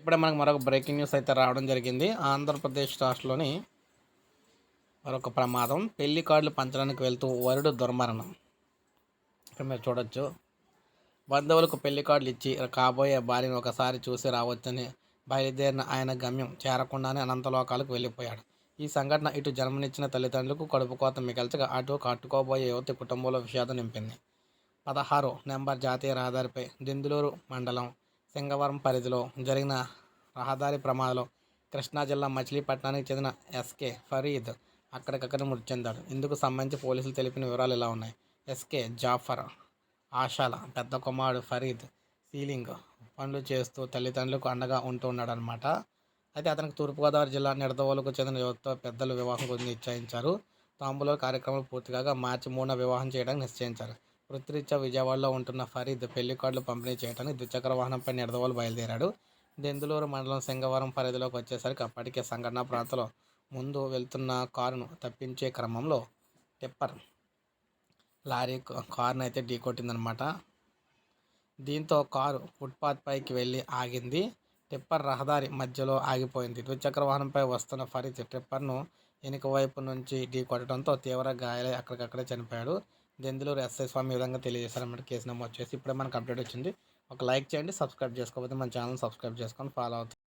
ఇప్పుడే మనకు మరొక బ్రేకింగ్ న్యూస్ అయితే రావడం జరిగింది. ఆంధ్రప్రదేశ్ రాష్ట్రంలోని మరొక ప్రమాదం. పెళ్లి కార్డులు పంచడానికి వెళ్తూ వరుడు దుర్మరణం. ఇక్కడ మీరు చూడొచ్చు. బంధువులకు పెళ్లి కార్డులు ఇచ్చి కాబోయే భార్యను ఒకసారి చూసి రావచ్చని బయలుదేరిన ఆయన గమ్యం చేరకుండానే అనంతలోకాలకు వెళ్ళిపోయాడు. ఈ సంఘటన ఇటు జన్మనిచ్చిన తల్లిదండ్రులకు కడుపుకోత మిగల్చగా, అటు కట్టుకోబోయే యువతి కుటుంబంలో విషాదం నింపింది. 16 నెంబర్ జాతీయ రహదారిపై దెందులూరు మండలం సింగవరం పరిధిలో జరిగిన రహదారి ప్రమాదంలో కృష్ణా జిల్లా మచిలీపట్నానికి చెందిన ఎస్కే ఫరీద్ అక్కడికక్కడ మృతి చెందాడు. ఇందుకు సంబంధించి పోలీసులు తెలిపిన వివరాలు ఇలా ఉన్నాయి. ఎస్కే జాఫర్ ఆషాల పెద్ద కుమారుడు ఫరీద్ సీలింగ్ పనులు చేస్తూ తల్లిదండ్రులకు అండగా ఉంటూ ఉన్నాడనమాట. అయితే అతనికి తూర్పుగోదావరి జిల్లా నిడదవోలుకు చెందిన యువతతో పెద్దలు వివాహం గురించి నిశ్చయించారు. తాంబూల కార్యక్రమాలు పూర్తి కాగా మార్చి 3న వివాహం చేయడానికి నిశ్చయించారు. వృత్తిరీత్యా విజయవాడలో ఉంటున్న ఫరీద్ పెళ్లి కార్డులు పంపిణీ చేయడానికి ద్విచక్ర వాహనంపై నిడదవోలు బయలుదేరాడు. దెందులూరు మండలం సింగవరం పరిధిలోకి వచ్చేసరికి అప్పటికే సంఘటనా ప్రాంతంలో ముందు వెళ్తున్న కారును తప్పించే క్రమంలో టిప్పర్ లారీ కారును అయితే ఢీకొట్టిందనమాట. దీంతో కారు ఫుట్పాత్ పైకి వెళ్ళి ఆగింది. టిప్పర్ రహదారి మధ్యలో ఆగిపోయింది. ద్విచక్ర వాహనంపై వస్తున్న ఫరీద్ టిప్పర్ను వెనుక వైపు నుంచి ఢీకొట్టడంతో తీవ్ర గాయాలై అక్కడికక్కడే చనిపోయాడు. దెందులూరు ఎస్ఐ స్వామి ఈ విధంగా తెలియజేశారన్నమాట. కేసు నమోదు చేసి ఇప్పుడే మనకు అప్డేట్ వచ్చింది. ఒక లైక్ చేయండి. సబ్స్క్రైబ్ చేసుకోకపోతే మన ఛానల్ సబ్స్క్రైబ్ చేసుకొని ఫాలో అవుతుంది.